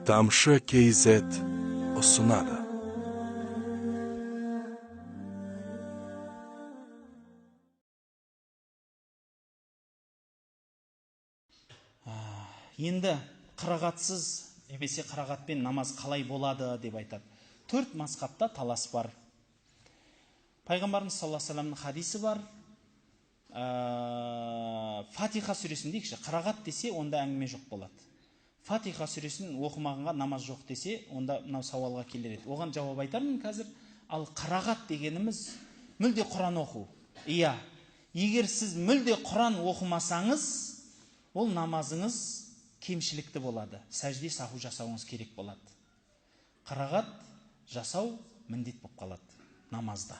Тамшы KZ ұсынады. Енді қырағатсыз немесе қырағатпен намаз қалай болады деп айтады. 4 мазхабта талас бар. Пайғамбарымыз саллаллаху алейхи вассаламның хадисі бар. Фатиха сүресін дейікші, қырағат десе, онда әңгіме жоқ болады. Фатиха сүресін оқымағанға намаз жоқ десе, онда мынау сауалға келер еді. Оған жауап айтармын қазір. Ал қырағат дегеніміз мүлде Құран оқу. Иә, егер сіз мүлде Құран оқымасаңыз, ол намазыңыз кемшілікті болады. Сәжде саху жасауыңыз керек болады. Қырағат жасау міндет болып қалады намазда.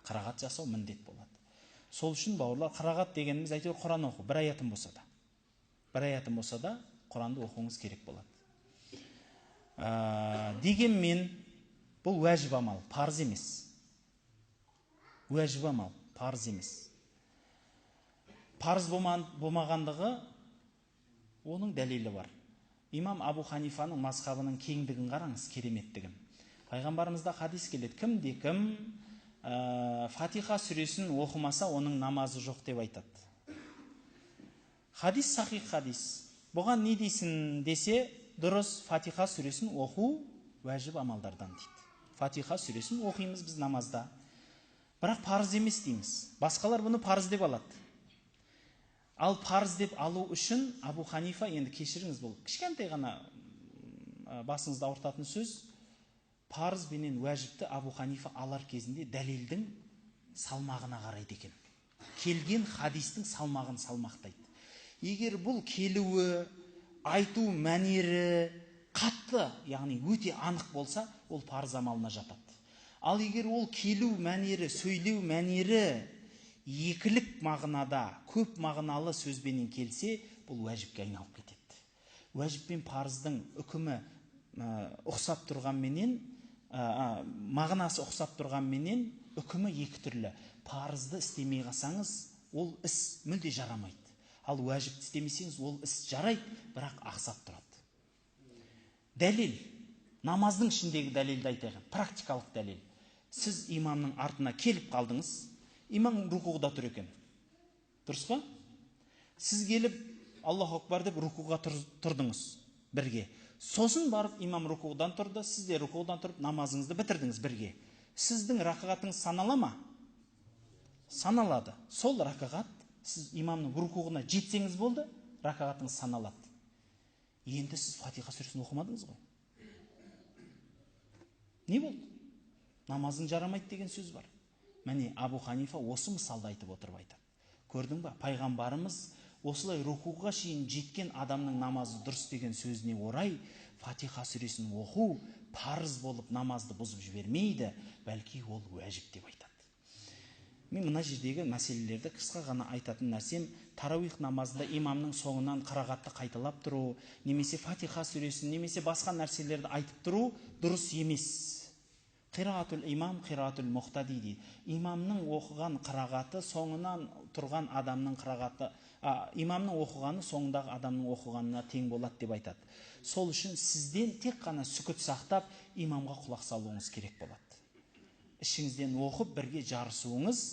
Қырағат жасау міндет болады. Сол үшін бауырлар, қырағат дегеніміз әйтеуір Құран оқу, бір аятын болса да. Бір аятын болса да Құранды оқуыңыз керек болады. Дегенмен бұл уәжіп амал, парыз емес. Уәжіп амал, парыз емес. Парыз болмағандығы оның дәлелі бар. Имам Абу Ханифаның мазхабының кеңдігін қараңыз, кереметтігін. Пайғамбарымызда хадис келеді, кім Фатиха сүресін оқымаса, оның намазы жоқ деп айтады. Хадис сахих хадис. Бұған не дейсің десе, дұрыс, Фатиха сүресін оқу уәжіп амалдардан дейді. Фатиха сүресін оқимыз біз намазда. Бірақ парыз емес дейміз. Басқалар бұны парыз деп алады. Ал парыз деп алу үшін Абу Ханифа, енді кешіріңіз, бұл кішкентай ғана басыңызда ауыртатын сөз, парыз бенен уәжіпті Абу Ханифа алар кезінде дәлелдің салмағына қарайды екен. Келген хадистің салмағын салмақтайды. Егер бұл келуі, айту мәнері қатты, яғни өте анық болса, ол парыз амалына жатады. Ал егер ол келу мәнері, сөйлеу мәнері екілік мағынада, көп мағыналы сөзбенен келсе, бұл уәжіпке айналып кетеді. Уәжіп пен парыздың үкімі ұқсап тұрғанменен, мағынасы ұқсап тұрғанменен, үкімі екі түрлі. Парызды істемей қалсаңыз, ол іс мүлде жарамайды. Ал уәжіпті істемесеңіз, ол іс жарайды, бірақ ақсап тұрады. Дәлел, намаздың ішіндегі дәлелді айтайын, практикалық дәлел. Сіз имамның артына келіп қалдыңыз, имам рукуғда тұр екен. Дұрыс па? Сіз келіп, Аллаху акбар деп рукуға тұрдыңыз бірге. Сосын барып имам рукуғдан тұрды, сіз де рукуғдан тұрып намазыңызды бітірдіңіз бірге. Сіздің рақағатыңыз санала ма? Саналады. Сол рақағат, сіз имамның рукуғына жетсеңіз болды, рақағатыңыз саналады. Енді сіз Фатиха сүресін оқымадыңыз ғой. Не болды? Намазың жарамайды деген сөз бар. Міне Абу Ханифа осы мысалды айтып отырып айтады. Көрдің ба? Пайғамбарымыз осылай рукуға шейін жеткен адамның намазы дұрыс деген сөзіне орай Фатиха сүресін оқу парыз болып намазды бұзып жібермейді, бәлки ол уәжіп деп айтады. Мен мына жердегі мәселелерді қысқа ғана айтатын нәрсем, тарауих намазында имамның соңынан қырағатты қайталап тұру, немесе Фатиха сүресін, немесе басқа нәрселерді айтып тұру дұрыс емес. Қираатул имам, қираатул мұқтади дейді. Имамның оқыған қырағаты соңынан тұрған адамның қырағаты, имамның оқығаны соңындағы адамның оқығанына тең болады деп айтады. Сол үшін сізден тек қана сүкіт сақтап, имамға құлақ салуыңыз керек болады. Ішіңізден оқып бірге жарысуыңыз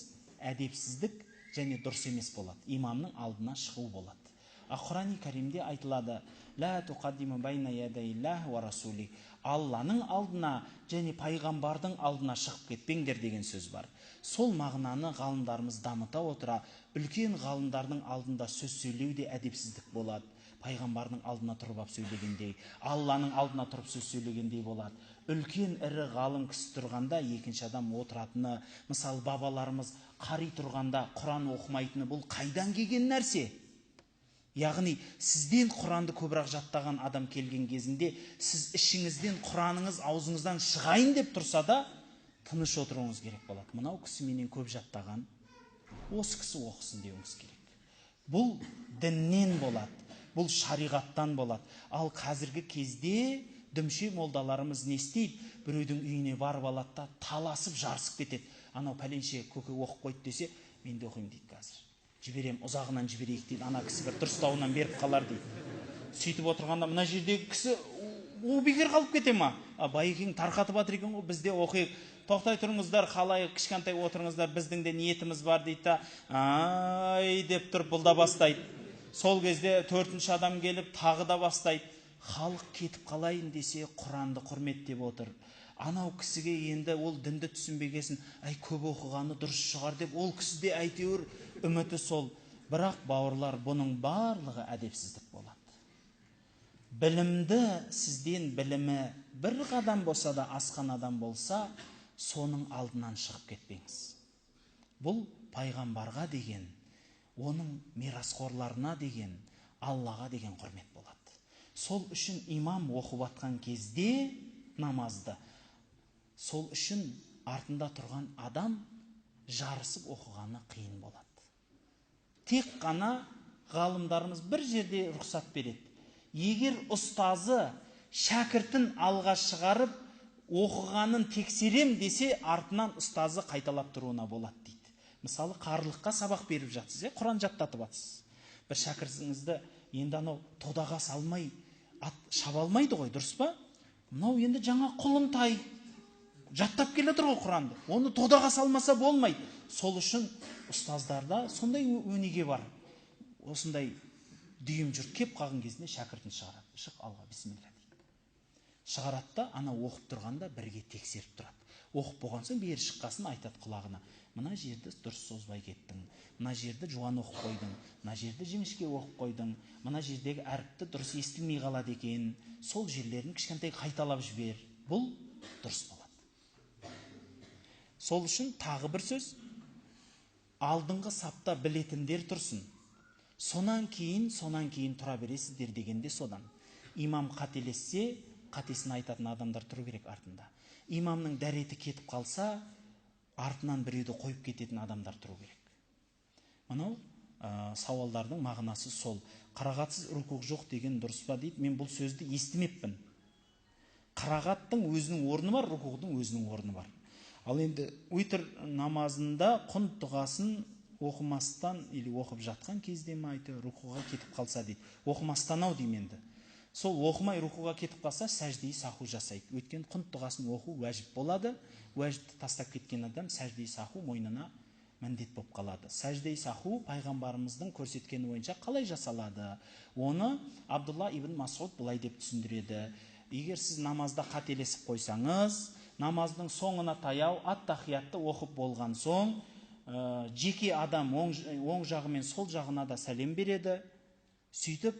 әдепсіздік және дұрыс емес болады. Имамның алдына шығу болады. Құран-ы Кәримде айтылады: «Ла туқаддиму байна ядайиллахи ва расули». Алланың алдына және пайғамбардың алдына шығып кетпеңдер деген сөз бар. Сол мағынаны ғалымдарымыз дамыта отыра, үлкен ғалымдардың алдында сөз сөйлеуде әдепсіздік болады. Пайғамбардың алдына тұрып сөйлегендей, Алланың алдына тұрып сөз сөйлегендей болады. Үлкен ірі ғалым кісі тұрғанда екінші адам отыратыны, мысалы бабаларымыз қари тұрғанда Құран оқымайтыны, бұл қайдан келген нәрсе? Яғни сізден Құранды көбірек жаттаған адам келген кезінде, сіз ішіңізден Құраныңыз аузыңыздан шығайын деп тұрса да, тыныш отыруыңыз керек болады. Мынау кісі менен көп жаттаған, осы кісі оқысын деуіңіз керек. Бұл діннен болады, бұл шариғаттан болады. Ал қазіргі кезде дүмше молдаларымыз не істейді? Біреудің үйіне барып алады да таласып жарысып кетеді. Анау пәленше көке оқып қойды десе, мен де оқимын дейді қазір. Жіберем, ұзағынан жіберейік дейді. Ана кісі бір дұрыстауынан беріп қалар дейді. Сөйтіп отырғанда мына жердегі кісі О, бекер қалып кете ма? Байекең тарқатып жатыр екен ғой, бізде оқиық. Тоқтай тұрыңыздар, қалай кішкентай отырыңыздар, біздің де ниетіміз бар дейді да, ай деп тұрып бұлда бастайды. Сол кезде төртінші адам келіп тағы да бастайды. Халық кетіп қалайын десе Құранды құрметтеп отыр. Анау кісіге енді ол дінді түсінбегесін, ай көп оқығаны дұрыс шығар деп, ол кісіде әйтеуір үміті сол. Бірақ бауырлар, бұның барлығы әдепсіздік болады. Білімді, сізден білімі бір қадам болса да асқан адам болса, соның алдынан шығып кетпеңіз. Бұл пайғамбарға деген, оның мирасқорларына деген, Аллаға деген құрмет болады. Сол үшін имам оқып атқан кезде намазды, сол үшін артында тұрған адам жарысып оқығаны қиын болады. Тек қана ғалымдарымыз бір жерде рұқсат береді. Егер ұстазы шәкіртін алға шығарып, оқығанын тексерем десе, артынан ұстазы қайталап тұруына болады дейді. Мысалы, қарлыққа сабақ беріп жатсыз, Құран жаттатып жатсыз. Бір шәкіртіңізді енді анау тодаға салмай, шаба алмайды ғой, дұрыс па? Мынау енді жаңа құлынтай жаттап келе тұр ғой Құранды. Оны тодаға салмаса болмайды. Сол үшін ұстаздарда сондай өнеге бар. Осындай дүйім жұрт кеп қалған кезінде шәкіртін шығарады. Шық алға, бисмилля дейді. Шығарады да, ана оқып тұрғанда бірге тексеріп тұрады. Оқып болған соң бері шыққасын айтады құлағына. Мына жерді дұрыс созбай кеттің. Мына жерді жуан оқып қойдың. Мына жерді жіңішке оқып қойдың. Мына жердегі әріпті дұрыс естілмей қалады екен. Сол жерлерін кішкентай қайталап жібер. Бұл дұрыс болады. Сол үшін тағы бір сөз. Алдыңғы сапта білетіндер тұрсын. Сонан кейін тұра бересіздер дегенде содан. Имам қателессе, қатесін айтатын адамдар тұру керек артында. Имамның дәреті кетіп қалса, артынан біреуді қойып кететін адамдар тұру керек. Мынау сауалдардың мағынасы сол. Қырағатсыз рукух жоқ деген дұрыс па дейді. Мен бұл сөзді естімеппін. Қырағаттың өзінің орны бар, рукухтың өзінің орны бар. Ал енді уитр намазында құнт дұғасын оқымастан или оқып жатқан кезде ме айтты, рукуға кетіп қалса дейді. Оқымастан ау деймін енді. Сол оқымай рукуға кетіп қалса, сәждеyi саху жасайды. Өйткені құнт дұғасын оқу уәжіп болады. Уәжіпті тастап кеткен адам сәждеyi саху мойнына міндет болып қалады. Сәждеyi саху пайғамбарымыздың көрсеткені бойынша қалай жасалады? Оны Абдулла ибн Масуд былай деп түсіндіреді. Егер сіз намазда қателесіп қойсаңыз, намаздың соңына таяу ат-тахиятты оқып болған соң, жеке адам оң жағы мен сол жағына да сәлем береді. Сөйтіп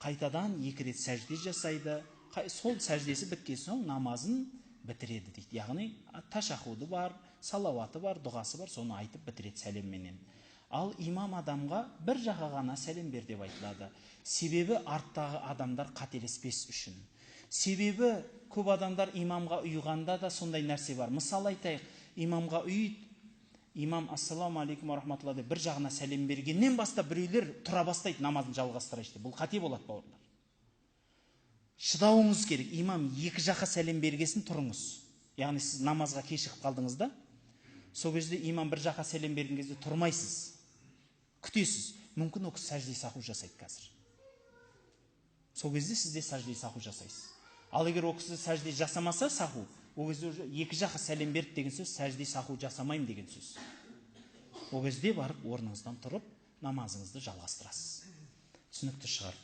қайтадан 2 рет сәжде жасайды. Сол сәждесі біткен соң намазын бітіреді дейді. Яғни ташахуды бар, салауаты бар, дұғасы бар, соны айтып бітіреді сәлемменен. Ал имам адамға бір жаққа ғана сәлем бер деп айтылады. Себебі арттағы адамдар қателеспес үшін. Себебі көп адамдар имамға ұйғанда да сондай нәрсе бар. Мысалы айтайық, имамға ұйыд, имам ассаламу алейкум рахматулла деп бір жағына сәлем бергеннен бастап біреулер тұра бастайды, намазын жалғастырайын деп. Бұл қате болады, бауырлар. Шыдауыңыз керек. Имам 2 жаққа сәлем бергесін тұрыңыз. Яғни сіз намазға кешігіп қалдыңыз да, сол кезде имам бір жаққа сәлем берген кезде тұрмайсыз. Күтесіз. Мүмкін ол кісі сәжде саху жасайды қазір. Сол кезде сіз де сәжде саху жасайсыз. Ал егер ол кісі сәжде жасамаса саху, ол кезде 2 жаққа сәлем берді деген сөз, сәжде саху жасамайым деген сөз. Ол кезде барып орныңыздан тұрып намазыңызды жалғастырасыз. Түсінікті шығар.